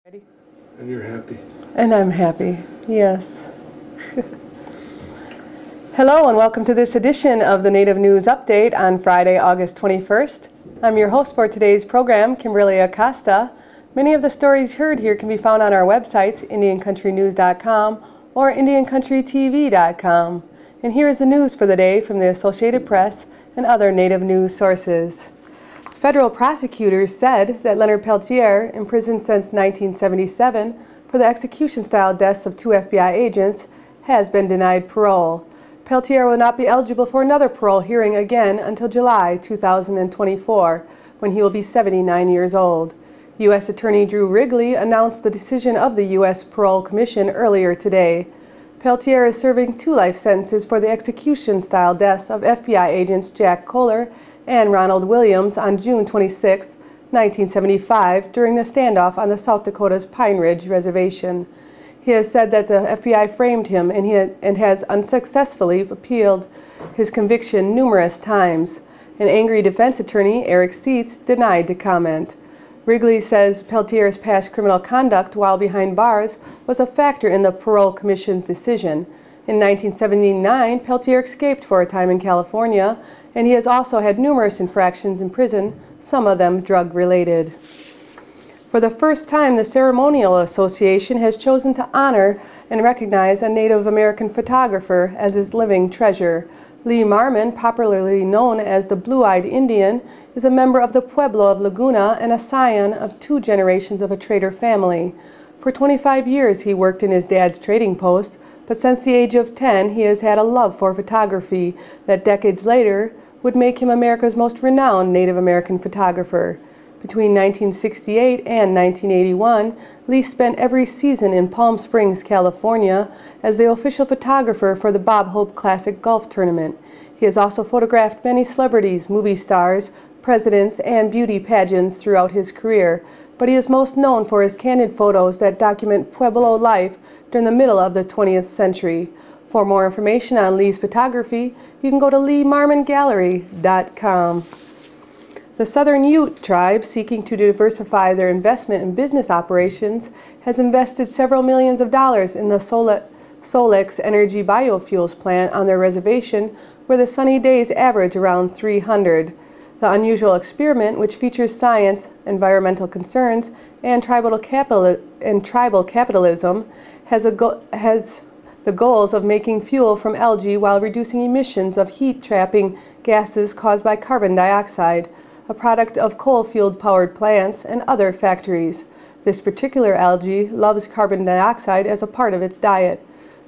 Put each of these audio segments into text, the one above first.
Ready? And you're happy. And I'm happy, yes. Hello and welcome to this edition of the Native News Update on Friday, August 21st. I'm your host for today's program, Kimberly Acosta. Many of the stories heard here can be found on our websites, IndianCountryNews.com or IndianCountryTV.com. And here is the news for the day from the Associated Press and other Native news sources. Federal prosecutors said that Leonard Peltier, imprisoned since 1977 for the execution-style deaths of two FBI agents, has been denied parole. Peltier will not be eligible for another parole hearing again until July 2024, when he will be 79 years old. U.S. Attorney Drew Wrigley announced the decision of the U.S. Parole Commission earlier today. Peltier is serving 2 life sentences for the execution-style deaths of FBI agents Jack Kohler and Ronald Williams on June 26, 1975, during the standoff on the South Dakota's Pine Ridge Reservation. He has said that the FBI framed him and has unsuccessfully appealed his conviction numerous times. An angry defense attorney, Eric Seitz, denied to comment. Wrigley says Peltier's past criminal conduct while behind bars was a factor in the Parole Commission's decision. In 1979, Peltier escaped for a time in California, and he has also had numerous infractions in prison, some of them drug-related. For the first time, the Ceremonial Association has chosen to honor and recognize a Native American photographer as its living treasure. Lee Maron, popularly known as the Blue-Eyed Indian, is a member of the Pueblo of Laguna and a scion of 2 generations of a trader family. For 25 years, he worked in his dad's trading post, but since the age of 10, he has had a love for photography that decades later would make him America's most renowned Native American photographer. Between 1968 and 1981, Lee spent every season in Palm Springs, California, as the official photographer for the Bob Hope Classic Golf Tournament. He has also photographed many celebrities, movie stars, presidents, and beauty pageants throughout his career, but he is most known for his candid photos that document Pueblo life during the middle of the 20th century. For more information on Lee's photography, you can go to leemarmongallery.com. The Southern Ute tribe, seeking to diversify their investment in business operations, has invested several millions of dollars in the Solex Energy biofuels plant on their reservation, where the sunny days average around 300. The unusual experiment, which features science, environmental concerns, and tribal capitalism, has the goals of making fuel from algae while reducing emissions of heat-trapping gases caused by carbon dioxide, a product of coal-fueled powered plants and other factories. This particular algae loves carbon dioxide as a part of its diet.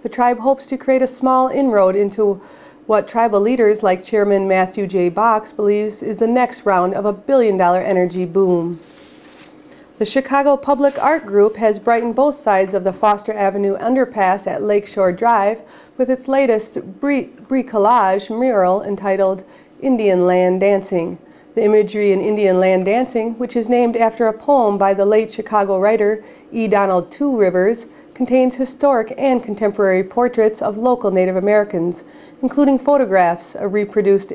The tribe hopes to create a small inroad into what tribal leaders like Chairman Matthew J. Box believes is the next round of a billion-dollar energy boom. The Chicago Public Art Group has brightened both sides of the Foster Avenue underpass at Lakeshore Drive with its latest bricolage mural entitled Indian Land Dancing. The imagery in Indian Land Dancing, which is named after a poem by the late Chicago writer E. Donald Two Rivers, contains historic and contemporary portraits of local Native Americans, including photographs, a reproduced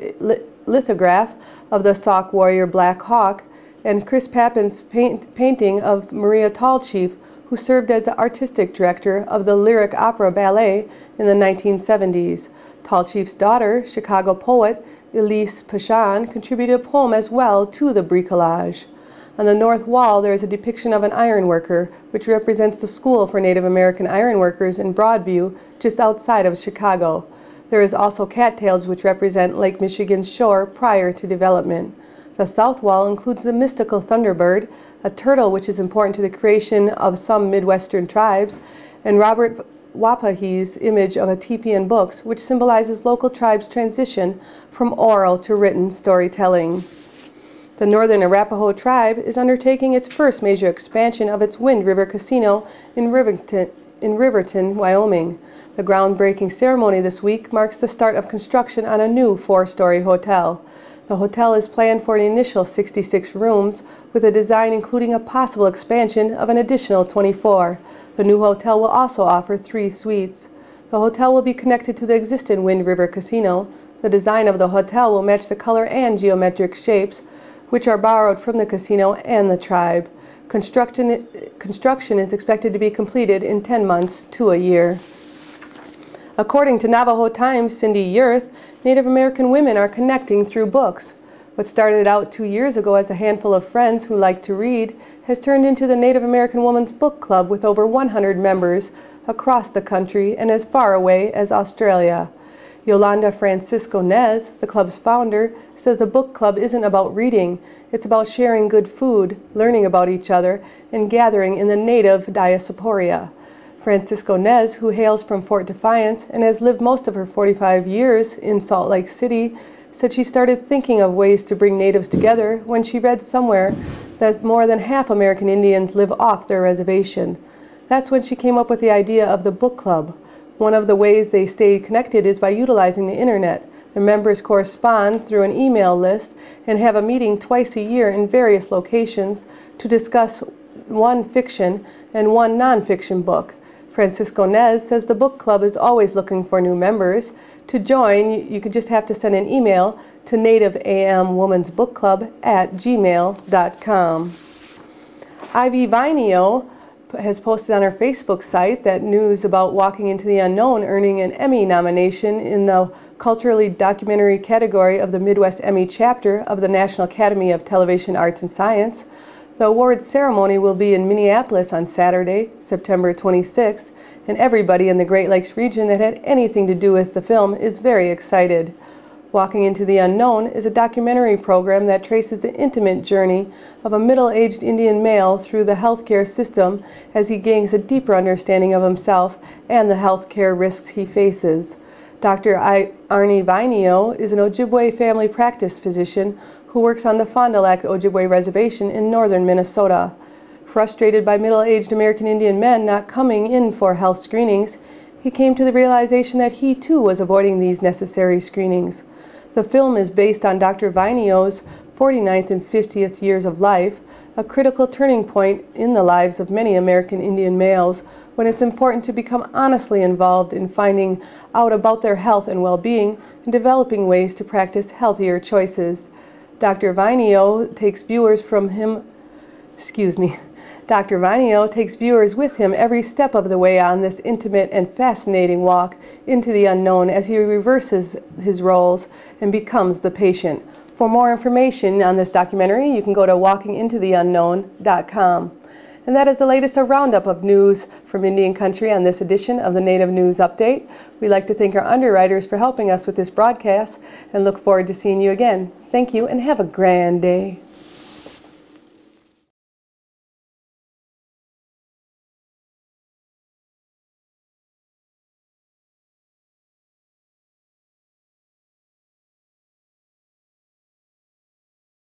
lithograph of the Sauk warrior Black Hawk, and Chris Papin's painting of Maria Tallchief, who served as the artistic director of the Lyric Opera Ballet in the 1970s. Tallchief's daughter, Chicago poet Elise Pashan, contributed a poem as well to the bricolage. On the north wall, there is a depiction of an ironworker, which represents the School for Native American Ironworkers in Broadview, just outside of Chicago. There is also cattails, which represent Lake Michigan's shore prior to development. The south wall includes the mystical thunderbird, a turtle which is important to the creation of some Midwestern tribes, and Robert Wapahee's image of a teepee in books, which symbolizes local tribes' transition from oral to written storytelling. The Northern Arapaho tribe is undertaking its first major expansion of its Wind River Casino in Riverton, Wyoming. The groundbreaking ceremony this week marks the start of construction on a new 4-story hotel. The hotel is planned for an initial 66 rooms, with a design including a possible expansion of an additional 24. The new hotel will also offer 3 suites. The hotel will be connected to the existing Wind River Casino. The design of the hotel will match the color and geometric shapes, which are borrowed from the casino and the tribe. Construction is expected to be completed in 10 months to a year. According to Navajo Times' Cindy Yurth, Native American women are connecting through books. What started out 2 years ago as a handful of friends who like to read has turned into the Native American Women's Book Club with over 100 members across the country and as far away as Australia. Yolanda Francisco-Nez, the club's founder, says the book club isn't about reading. It's about sharing good food, learning about each other, and gathering in the native diaspora. Francisco-Nez, who hails from Fort Defiance and has lived most of her 45 years in Salt Lake City, said she started thinking of ways to bring natives together when she read somewhere that more than half American Indians live off their reservation. That's when she came up with the idea of the book club. One of the ways they stay connected is by utilizing the internet. The members correspond through an email list and have a meeting twice a year in various locations to discuss one fiction and one nonfiction book. Francisco-Nez says the book club is always looking for new members. To join, you could just have to send an email to nativeamwomansbookclub@gmail.com. Ivy Vineo has posted on her Facebook site that news about Walking into the Unknown earning an Emmy nomination in the culturally documentary category of the Midwest Emmy chapter of the National Academy of Television Arts and Science. The awards ceremony will be in Minneapolis on Saturday, September 26th, and everybody in the Great Lakes region that had anything to do with the film is very excited. Walking into the Unknown is a documentary program that traces the intimate journey of a middle-aged Indian male through the healthcare system as he gains a deeper understanding of himself and the healthcare risks he faces. Dr. Arnie Vineo is an Ojibwe family practice physician who works on the Fond du Lac Ojibwe Reservation in northern Minnesota. Frustrated by middle-aged American Indian men not coming in for health screenings, he came to the realization that he too was avoiding these necessary screenings. The film is based on Dr. Vineo's 49th and 50th years of life, a critical turning point in the lives of many American Indian males when it's important to become honestly involved in finding out about their health and well-being and developing ways to practice healthier choices. Dr. Vineo takes viewers with him every step of the way on this intimate and fascinating walk into the unknown as he reverses his roles and becomes the patient. For more information on this documentary, you can go to walkingintotheunknown.com. And that is the latest roundup of news from Indian Country on this edition of the Native News Update. We'd like to thank our underwriters for helping us with this broadcast and look forward to seeing you again. Thank you and have a grand day.